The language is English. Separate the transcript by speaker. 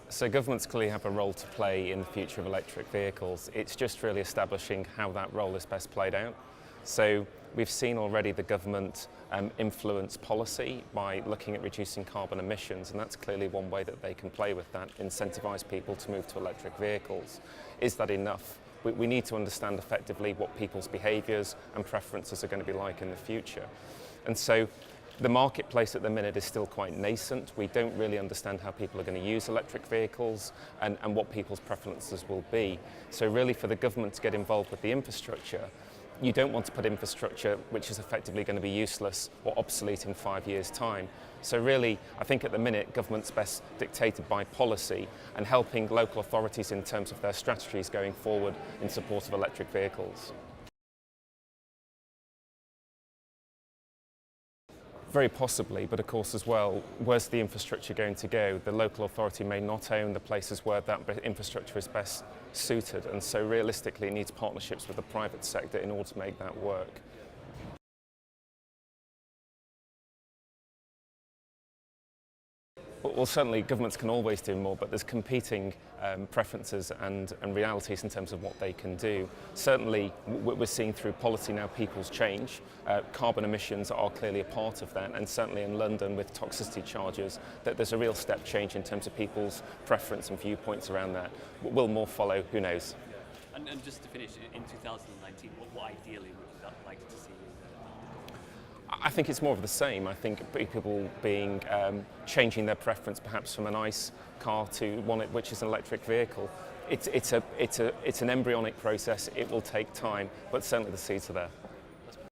Speaker 1: So governments clearly have a role to play in the future of electric vehicles. It's just really establishing how that role is best played out. So we've seen already the government influence policy by looking at reducing carbon emissions, and that's clearly one way that they can play with that, incentivise people to move to electric vehicles. Is that enough? We need to understand effectively what people's behaviours and preferences are going to be like in the future. And so the marketplace at the minute is still quite nascent. We don't really understand how people are going to use electric vehicles and what people's preferences will be. So really for the government to get involved with the infrastructure, you don't want to put infrastructure which is effectively going to be useless or obsolete in 5 years' time. So really, I think at the minute, government's best dictated by policy and helping local authorities in terms of their strategies going forward in support of electric vehicles. Very possibly, but of course as well, where's the infrastructure going to go? The local authority may not own the places where that infrastructure is best suited, and so realistically it needs partnerships with the private sector in order to make that work. Well, certainly governments can always do more, but there's competing preferences and realities in terms of what they can do. Certainly, we're seeing through policy now people's change. Carbon emissions are clearly a part of that, and certainly in London with toxicity charges, that there's a real step change in terms of people's preference and viewpoints around that. Will more follow? Who knows?
Speaker 2: And just to finish, in 2019, what ideally would you like to see?
Speaker 1: I think it's more of the same. I think people changing their preference perhaps from an ICE car to one which is an electric vehicle. It's an embryonic process. It will take time, but certainly the seeds are there.